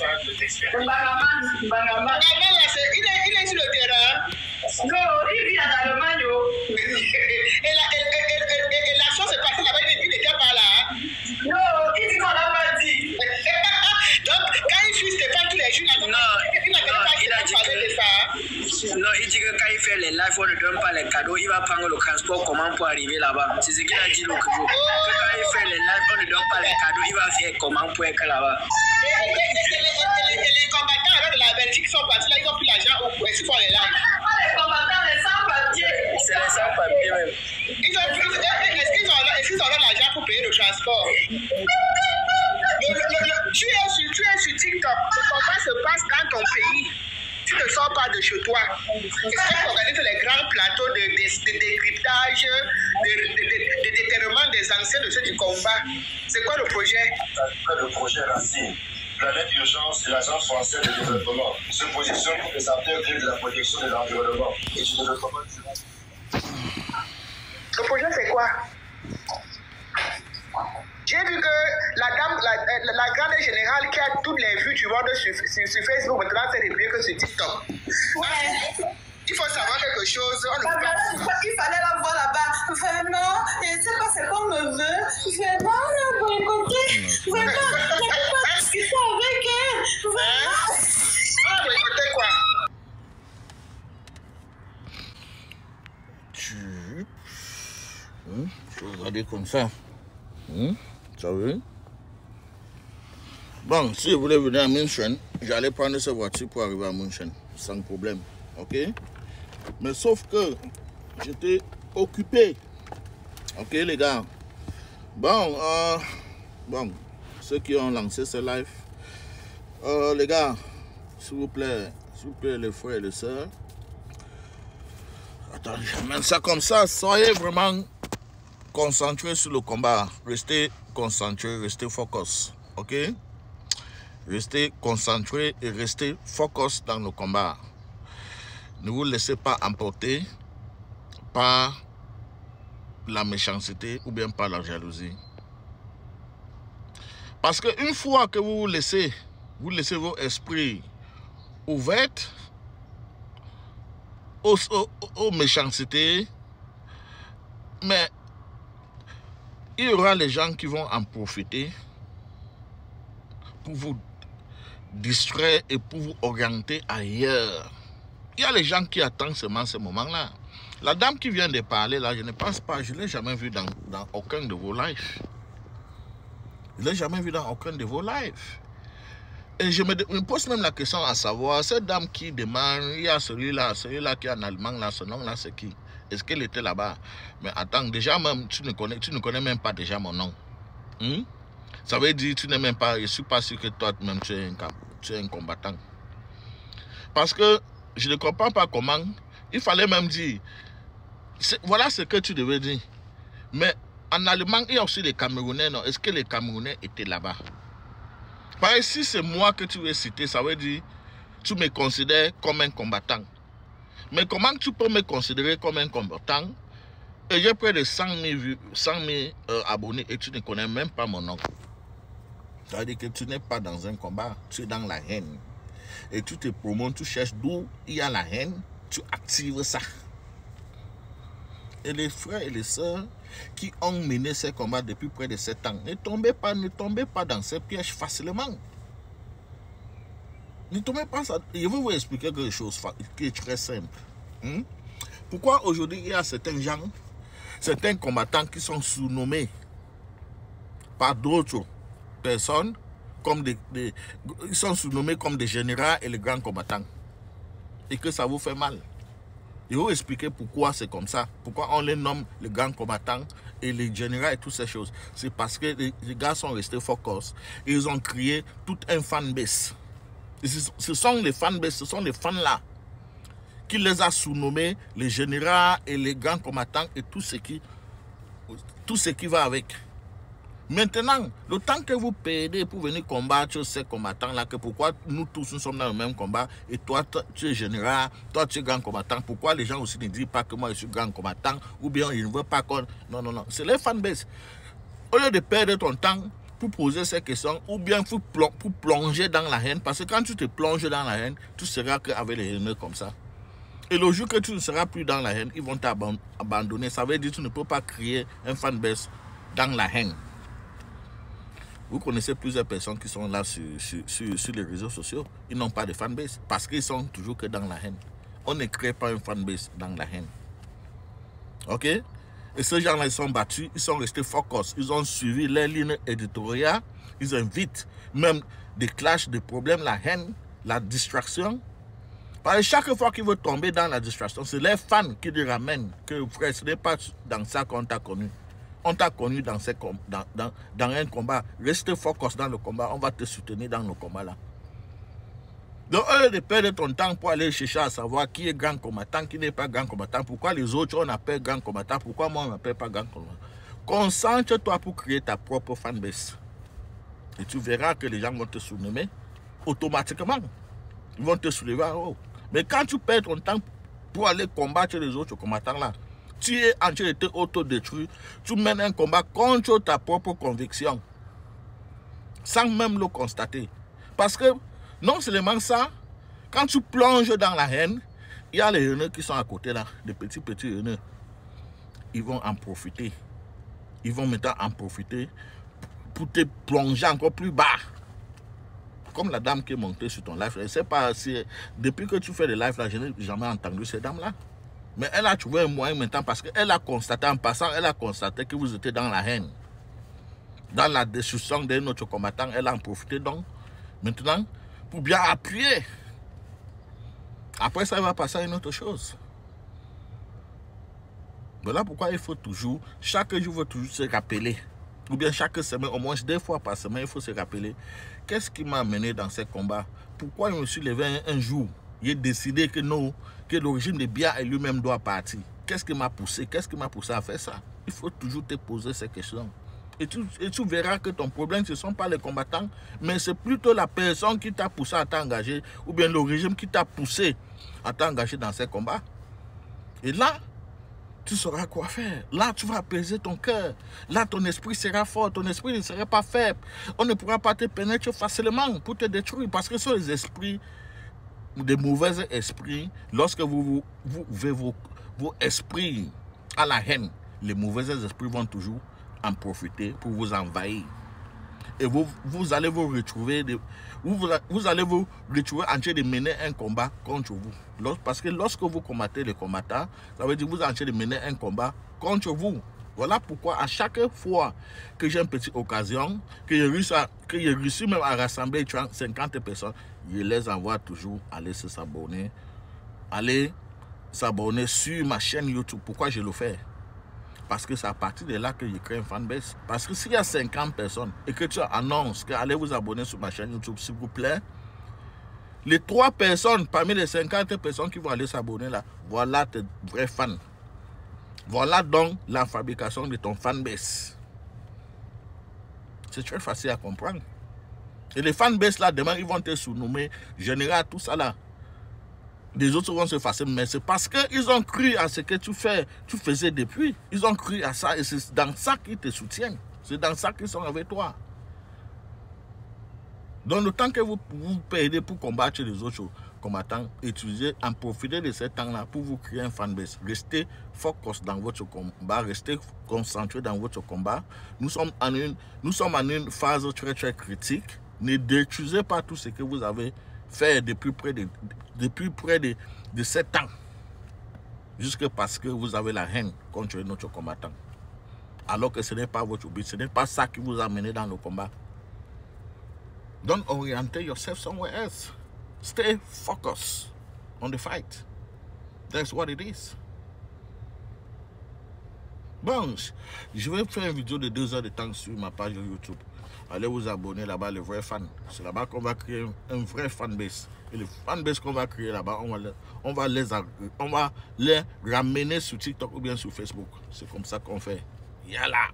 Il est sur le terrain. Non, il vit en Allemagne. Et la chose est passée là-bas, il n'était pas là. Non, il dit qu'on l'a pas dit. Donc, quand il suit Stéphane tous les jours, il a dit parler de ça. Non, il dit que quand il fait les lives, on ne donne pas les cadeaux, il va prendre le transport comment pour arriver là-bas. C'est ce qu'il a dit l'autre jour. Que quand il fait les lives, on ne donne pas les cadeaux, il va faire comment pour être là-bas. Et les combattants de la Belgique sont partis là, ils ont pris l'argent où ils font les lives. Les combattants, les sans-papiers. C'est les sans-papiers même. Est-ce qu'ils ont l'argent pour payer le transport? Tu es sur TikTok. Comment ça se passe dans ton pays? Tu ne sors pas de chez toi. Est-ce qu'on organise les grands plateaux de décryptage, de déterrement des anciens de ceux du combat? C'est quoi le projet? Le projet Racine. Planète Urgence et l'Agence française de développement se positionnent pour les acteurs clés de la protection de l'environnement et du développement durable. Le projet, c'est quoi? J'ai vu que la grande générale qui a toutes les vues du monde sur Facebook, maintenant c'est réglé que sur TikTok. Ouais. Il faut savoir quelque chose. Il fallait la voir là-bas. Vraiment, je ne sais pas c'est qu'on me veut. Vraiment, on a boycotté. Vraiment, je ne peux pas discuter avec elle. Vraiment. On a boycotté quoi? Je vais regarder comme ça. Ça veut? Bon, si vous voulez venir à München, j'allais prendre cette voiture pour arriver à München, sans problème. Ok? Mais sauf que j'étais occupé. Ok, les gars? Bon, ceux qui ont lancé ce live, les gars, s'il vous plaît, les frères et les sœurs, attendez, j'amène ça comme ça, soyez vraiment concentrés sur le combat. Restez concentrés, restez focus. Ok? Restez concentrés et restez focus dans le combat. Ne vous laissez pas emporter par la méchanceté ou bien par la jalousie. Parce qu'une fois que vous laissez vos esprits ouverts aux méchancetés, mais il y aura les gens qui vont en profiter pour vous distraire et pour vous orienter ailleurs. Il y a les gens qui attendent seulement ce moment-là. La dame qui vient de parler là, je ne pense pas, je ne l'ai jamais vue dans aucun de vos lives. Je ne l'ai jamais vue dans aucun de vos lives. Et je me pose même la question à savoir, cette dame qui demande, il y a celui-là qui est en Allemagne, là, ce nom-là, c'est qui? Est-ce qu'elle était là-bas? Mais attends, déjà même, tu ne connais même pas déjà mon nom. Ça veut dire, tu n'es même pas, je ne suis pas sûr que toi-même, tu es un combattant. Parce que je ne comprends pas comment, il fallait même dire, voilà ce que tu devais dire. Mais en Allemagne, il y a aussi les Camerounais, non? Est-ce que les Camerounais étaient là-bas? Par ici, c'est moi que tu veux citer, ça veut dire, tu me considères comme un combattant. Mais comment tu peux me considérer comme un combattant et j'ai près de 100 000 abonnés et tu ne connais même pas mon nom? Ça veut dire que tu n'es pas dans un combat, tu es dans la haine. Et tu te promontes, tu cherches d'où il y a la haine, tu actives ça. Et les frères et les sœurs qui ont mené ces combats depuis près de 7 ans, ne tombez pas dans ces pièges facilement. Ne tombez pas ça. Je vais vous expliquer quelque chose qui est très simple. Pourquoi aujourd'hui il y a certains gens, certains combattants qui sont sous-nommés par d'autres personnes comme ils sont sous-nommés comme des généraux et les grands combattants et que ça vous fait mal? Je vais vous expliquer pourquoi c'est comme ça. Pourquoi on les nomme les grands combattants et les généraux et toutes ces choses. C'est parce que les gars sont restés focus. Ils ont créé tout un fanbase. Ce sont les fanbases, ce sont les fans là qui les a sous-nommés les généraux et les grands combattants et tout ce qui va avec. Maintenant, le temps que vous payez pour venir combattre ces combattants-là, que pourquoi nous tous nous sommes dans le même combat, et toi tu es général, toi tu es grand combattant, pourquoi les gens aussi ne disent pas que moi je suis grand combattant, ou bien ils ne veulent pas qu'on... Non, c'est les fanbase. Au lieu de perdre ton temps pour poser ces questions ou bien pour plonger dans la haine. Parce que quand tu te plonges dans la haine, tu seras qu'avec les haineux comme ça. Et le jour que tu ne seras plus dans la haine, ils vont t'abandonner. Ça veut dire que tu ne peux pas créer un fanbase dans la haine. Vous connaissez plusieurs personnes qui sont là sur les réseaux sociaux. Ils n'ont pas de fanbase parce qu'ils sont toujours que dans la haine. On ne crée pas une fanbase dans la haine. Ok? Et ces gens-là, ils sont battus, ils sont restés focus. Ils ont suivi les lignes éditoriales. Ils invitent même des clashs, des problèmes, la haine, la distraction. Parce que chaque fois qu'ils veulent tomber dans la distraction, c'est les fans qui les ramènent. Que frère, ce n'est pas dans ça qu'on t'a connu. On t'a connu dans un combat. Reste focus dans le combat. On va te soutenir dans le combat là. Donc, au lieu de perdre ton temps pour aller chercher à savoir qui est grand combattant, qui n'est pas grand combattant, pourquoi les autres on appelle grand combattant, pourquoi moi on n'appelle pas grand combattant. Concentre-toi pour créer ta propre fanbase. Et tu verras que les gens vont te surnommer automatiquement. Ils vont te soulever en haut. Mais quand tu perds ton temps pour aller combattre les autres combattants là, tu es en train de te autodétruire. Tu mènes un combat contre ta propre conviction. Sans même le constater. Parce que, non seulement ça, quand tu plonges dans la haine, il y a les haineux qui sont à côté là, des petits haineux. Ils vont en profiter. Ils vont maintenant en profiter pour te plonger encore plus bas. Comme la dame qui est montée sur ton live. Je ne sais pas si, depuis que tu fais des lives là, je n'ai jamais entendu cette dame là. Mais elle a trouvé un moyen maintenant parce qu'elle a constaté, en passant, elle a constaté que vous étiez dans la haine. Dans la destruction de notre combattant, elle a en profité donc. Maintenant, pour bien appuyer. Après ça, il va passer à une autre chose. Voilà pourquoi il faut toujours, chaque jour, il faut toujours se rappeler. Ou bien chaque semaine, au moins 2 fois par semaine, il faut se rappeler. Qu'est-ce qui m'a amené dans ces combats? Pourquoi je me suis levé un jour? J'ai décidé que non, que le régime de Biya lui-même doit partir. Qu'est-ce qui m'a poussé? Qu'est-ce qui m'a poussé à faire ça? Il faut toujours te poser ces questions. Et tu verras que ton problème, ce ne sont pas les combattants, mais c'est plutôt la personne qui t'a poussé à t'engager, ou bien le régime qui t'a poussé à t'engager dans ces combats. Et là, tu sauras quoi faire. Là, tu vas apaiser ton cœur. Là, ton esprit sera fort, ton esprit ne sera pas faible. On ne pourra pas te pénétrer facilement pour te détruire, parce que ce sont les esprits, des mauvais esprits, lorsque vous ouvrez vos esprits à la haine, les mauvais esprits vont toujours en profiter pour vous envahir. Et vous allez vous retrouver, vous allez vous retrouver en train de mener un combat contre vous. Parce que lorsque vous combattez les combattants, ça veut dire que vous êtes en train de mener un combat contre vous. Voilà pourquoi à chaque fois que j'ai une petite occasion, que j'ai réussi même à rassembler 50 personnes, je les envoie toujours aller s'abonner. Aller s'abonner sur ma chaîne YouTube. Pourquoi je le fais? Parce que c'est à partir de là que je crée une fanbase. Parce que s'il y a 50 personnes et que tu annonces que allez vous abonner sur ma chaîne YouTube, s'il vous plaît, les 3 personnes parmi les 50 personnes qui vont aller s'abonner là, voilà tes vrais fans. Voilà donc la fabrication de ton fanbase. C'est très facile à comprendre. Et les fanbase là, demain, ils vont te surnommer général, tout ça là. Les autres vont se faire, mais c'est parce qu'ils ont cru à ce que tu faisais depuis. Ils ont cru à ça et c'est dans ça qu'ils te soutiennent. C'est dans ça qu'ils sont avec toi. Donc le temps que vous perdez pour combattre les autres combattants, utilisez, en profitez de ce temps-là pour vous créer un fanbase. Restez focus dans votre combat, restez concentré dans votre combat. Nous sommes en une phase très très critique. Ne détruisez pas tout ce que vous avez fait depuis près de 7 ans. Juste parce que vous avez la haine contre notre combattant. Alors que ce n'est pas votre but, ce n'est pas ça qui vous a mené dans le combat. Don't orient yourself somewhere else. Stay focused on the fight. That's what it is. Bon, je vais faire une vidéo de 2 heures de temps sur ma page YouTube. Allez vous abonner là-bas, les vrais fans. C'est là-bas qu'on va créer un vrai fanbase. Et le fanbase qu'on va créer là-bas, on va les ramener sur TikTok ou bien sur Facebook. C'est comme ça qu'on fait. Yalla!